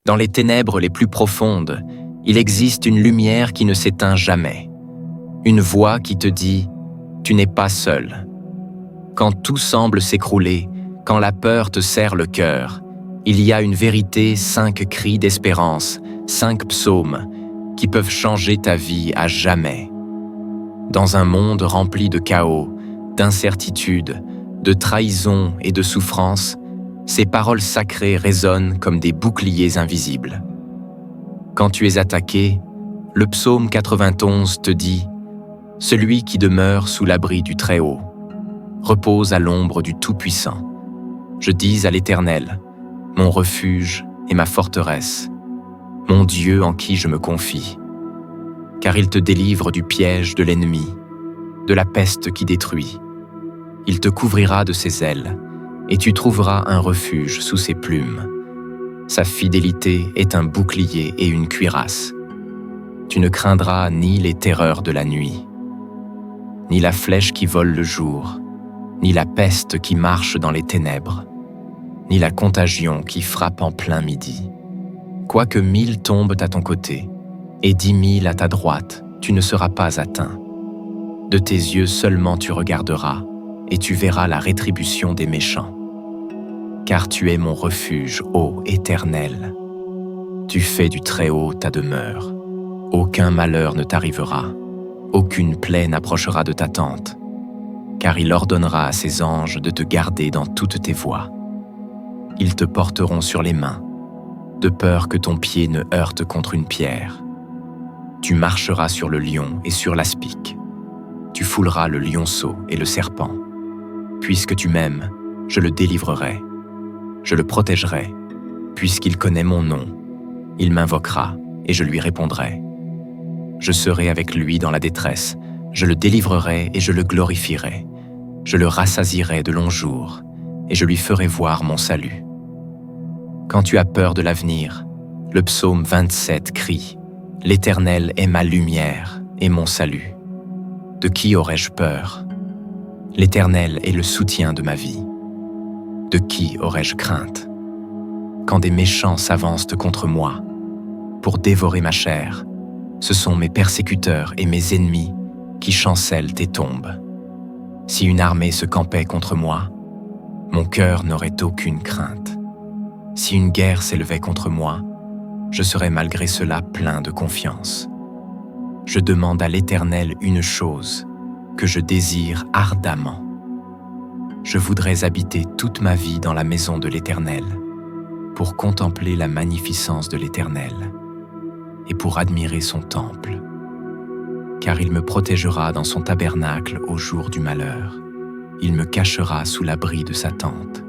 Dans les ténèbres les plus profondes, il existe une lumière qui ne s'éteint jamais. Une voix qui te dit « Tu n'es pas seul ». Quand tout semble s'écrouler, quand la peur te serre le cœur, il y a une vérité, 5 cris d'espérance, 5 psaumes qui peuvent changer ta vie à jamais. Dans un monde rempli de chaos, d'incertitude, de trahison et de souffrance, ces paroles sacrées résonnent comme des boucliers invisibles. Quand tu es attaqué, le psaume 91 te dit « Celui qui demeure sous l'abri du Très-Haut repose à l'ombre du Tout-Puissant. Je dis à l'Éternel, mon refuge et ma forteresse, mon Dieu en qui je me confie. Car il te délivre du piège de l'ennemi, de la peste qui détruit. Il te couvrira de ses ailes, et tu trouveras un refuge sous ses plumes. Sa fidélité est un bouclier et une cuirasse. Tu ne craindras ni les terreurs de la nuit, ni la flèche qui vole le jour, ni la peste qui marche dans les ténèbres, ni la contagion qui frappe en plein midi. Quoique 1000 tombent à ton côté, et 10 000 à ta droite, tu ne seras pas atteint. De tes yeux seulement tu regarderas, et tu verras la rétribution des méchants. Car tu es mon refuge, ô Éternel. Tu fais du Très-Haut ta demeure. Aucun malheur ne t'arrivera, aucune plaie n'approchera de ta tente, car il ordonnera à ses anges de te garder dans toutes tes voies. Ils te porteront sur les mains, de peur que ton pied ne heurte contre une pierre. Tu marcheras sur le lion et sur l'aspic. Tu fouleras le lionceau et le serpent. Puisque tu m'aimes, je le délivrerai. Je le protégerai, puisqu'il connaît mon nom. Il m'invoquera et je lui répondrai. Je serai avec lui dans la détresse. Je le délivrerai et je le glorifierai. Je le rassasierai de longs jours et je lui ferai voir mon salut. Quand tu as peur de l'avenir, le psaume 27 crie « L'Éternel est ma lumière et mon salut. De qui aurais-je peur? L'Éternel est le soutien de ma vie. De qui aurais-je crainte? Quand des méchants s'avancent contre moi pour dévorer ma chair, ce sont mes persécuteurs et mes ennemis qui chancellent et tombent. Si une armée se campait contre moi, mon cœur n'aurait aucune crainte. Si une guerre s'élevait contre moi, je serais malgré cela plein de confiance. Je demande à l'Éternel une chose que je désire ardemment. Je voudrais habiter toute ma vie dans la maison de l'Éternel, pour contempler la magnificence de l'Éternel et pour admirer son temple. Car il me protégera dans son tabernacle au jour du malheur. Il me cachera sous l'abri de sa tente.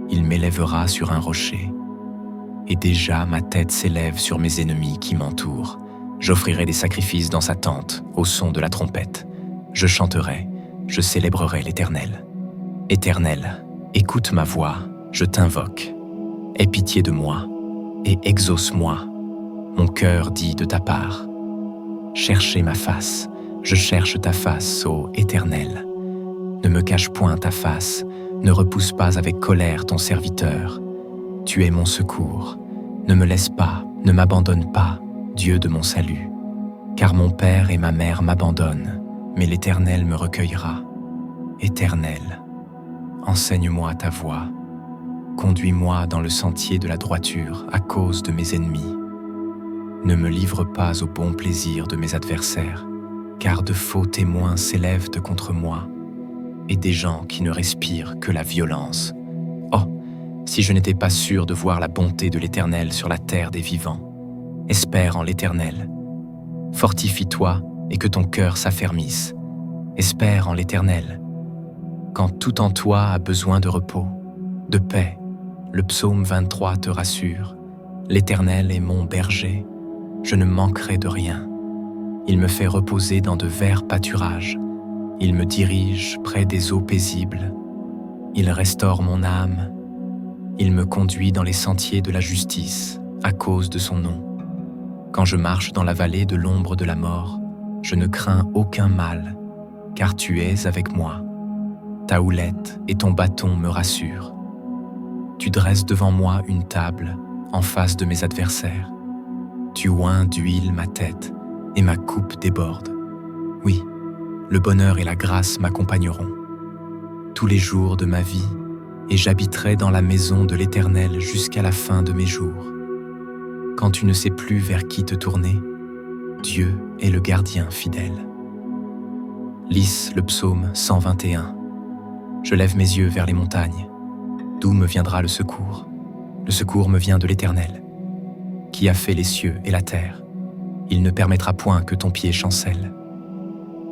Il m'élèvera sur un rocher. Et déjà ma tête s'élève sur mes ennemis qui m'entourent. J'offrirai des sacrifices dans sa tente, au son de la trompette. Je chanterai, je célébrerai l'Éternel. Éternel, écoute ma voix, je t'invoque. Aie pitié de moi et exauce-moi. Mon cœur dit de ta part. Cherchez ma face, je cherche ta face, ô Éternel. Ne me cache point ta face, ne repousse pas avec colère ton serviteur. Tu es mon secours. Ne me laisse pas, ne m'abandonne pas, Dieu de mon salut. Car mon père et ma mère m'abandonnent, mais l'Éternel me recueillera. Éternel, enseigne-moi ta voie. Conduis-moi dans le sentier de la droiture à cause de mes ennemis. Ne me livre pas au bon plaisir de mes adversaires, car de faux témoins s'élèvent contre moi, et des gens qui ne respirent que la violence. Oh, si je n'étais pas sûr de voir la bonté de l'Éternel sur la terre des vivants. Espère en l'Éternel. Fortifie-toi et que ton cœur s'affermisse. Espère en l'Éternel. Quand tout en toi a besoin de repos, de paix, le psaume 23 te rassure. L'Éternel est mon berger. Je ne manquerai de rien. Il me fait reposer dans de verts pâturages. Il me dirige près des eaux paisibles. Il restaure mon âme. Il me conduit dans les sentiers de la justice, à cause de son nom. Quand je marche dans la vallée de l'ombre de la mort, je ne crains aucun mal, car tu es avec moi. Ta houlette et ton bâton me rassurent. Tu dresses devant moi une table en face de mes adversaires. Tu oins d'huile ma tête et ma coupe déborde. Oui, le bonheur et la grâce m'accompagneront tous les jours de ma vie, et j'habiterai dans la maison de l'Éternel jusqu'à la fin de mes jours. Quand tu ne sais plus vers qui te tourner, Dieu est le gardien fidèle. Lis le psaume 121. Je lève mes yeux vers les montagnes. D'où me viendra le secours? Le secours me vient de l'Éternel, qui a fait les cieux et la terre. Il ne permettra point que ton pied chancelle.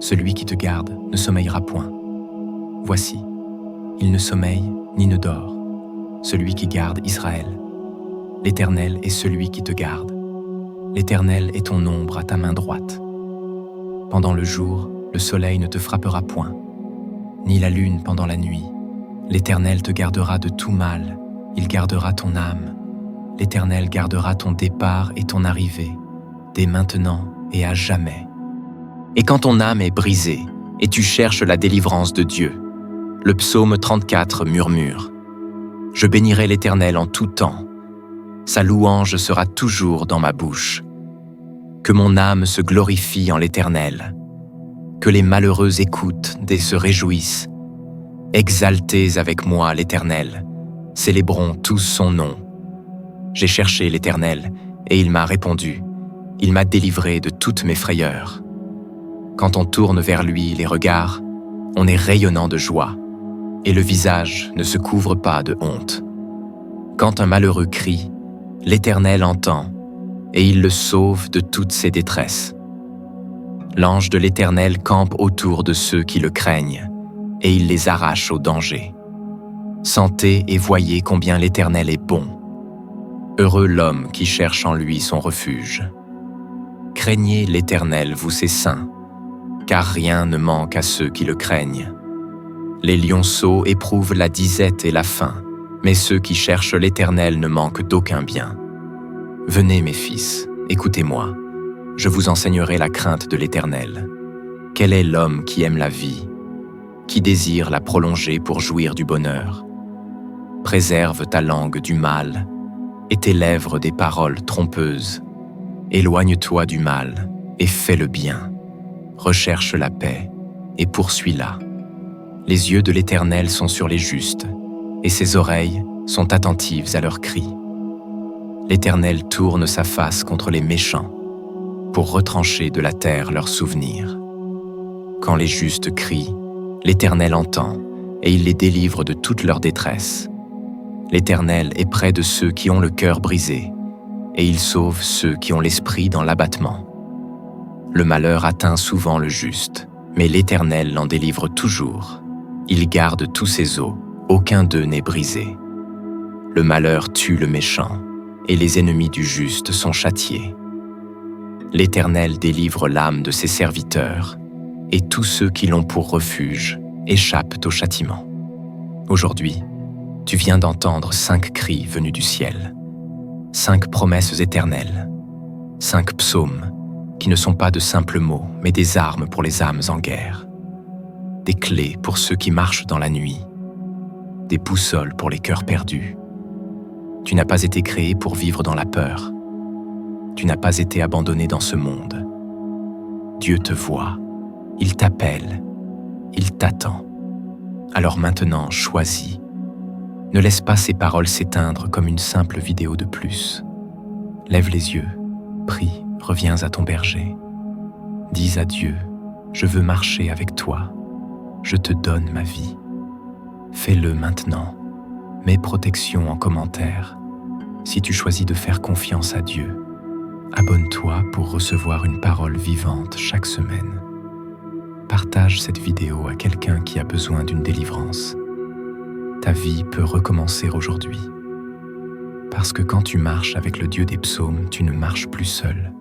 Celui qui te garde ne sommeillera point. Voici, il ne sommeille ni ne dort, celui qui garde Israël. L'Éternel est celui qui te garde. L'Éternel est ton ombre à ta main droite. Pendant le jour, le soleil ne te frappera point, ni la lune pendant la nuit. L'Éternel te gardera de tout mal, il gardera ton âme. L'Éternel gardera ton départ et ton arrivée, dès maintenant et à jamais. Et quand ton âme est brisée, et tu cherches la délivrance de Dieu, le psaume 34 murmure « Je bénirai l'Éternel en tout temps, sa louange sera toujours dans ma bouche. Que mon âme se glorifie en l'Éternel, que les malheureux écoutent et se réjouissent. Exaltez avec moi l'Éternel, célébrons tous son nom. J'ai cherché l'Éternel, et il m'a répondu, il m'a délivré de toutes mes frayeurs. Quand on tourne vers lui les regards, on est rayonnant de joie, et le visage ne se couvre pas de honte. Quand un malheureux crie, l'Éternel entend, et il le sauve de toutes ses détresses. L'ange de l'Éternel campe autour de ceux qui le craignent, et il les arrache au danger. Sentez et voyez combien l'Éternel est bon. Heureux l'homme qui cherche en lui son refuge. Craignez l'Éternel, vous ses saints, car rien ne manque à ceux qui le craignent. Les lionceaux éprouvent la disette et la faim, mais ceux qui cherchent l'Éternel ne manquent d'aucun bien. Venez, mes fils, écoutez-moi, je vous enseignerai la crainte de l'Éternel. Quel est l'homme qui aime la vie, qui désire la prolonger pour jouir du bonheur? Préserve ta langue du mal et tes lèvres des paroles trompeuses. Éloigne-toi du mal et fais le bien. Recherche la paix et poursuis-la. Les yeux de l'Éternel sont sur les justes, et ses oreilles sont attentives à leurs cris. L'Éternel tourne sa face contre les méchants, pour retrancher de la terre leurs souvenirs. Quand les justes crient, l'Éternel entend, et il les délivre de toute leur détresse. L'Éternel est près de ceux qui ont le cœur brisé, et il sauve ceux qui ont l'esprit dans l'abattement. Le malheur atteint souvent le juste, mais l'Éternel l'en délivre toujours. Il garde tous ses os, aucun d'eux n'est brisé. Le malheur tue le méchant, et les ennemis du juste sont châtiés. L'Éternel délivre l'âme de ses serviteurs, et tous ceux qui l'ont pour refuge échappent au châtiment. Aujourd'hui, tu viens d'entendre 5 cris venus du ciel, 5 promesses éternelles, 5 psaumes qui ne sont pas de simples mots, mais des armes pour les âmes en guerre, des clés pour ceux qui marchent dans la nuit, des boussoles pour les cœurs perdus. Tu n'as pas été créé pour vivre dans la peur. Tu n'as pas été abandonné dans ce monde. Dieu te voit, il t'appelle, il t'attend. Alors maintenant, choisis. Ne laisse pas ces paroles s'éteindre comme une simple vidéo de plus. Lève les yeux, prie, reviens à ton berger. Dis à Dieu, je veux marcher avec toi. Je te donne ma vie. Fais-le maintenant. Mets protection en commentaire. Si tu choisis de faire confiance à Dieu, abonne-toi pour recevoir une parole vivante chaque semaine. Partage cette vidéo à quelqu'un qui a besoin d'une délivrance. Ta vie peut recommencer aujourd'hui. Parce que quand tu marches avec le Dieu des psaumes, tu ne marches plus seul.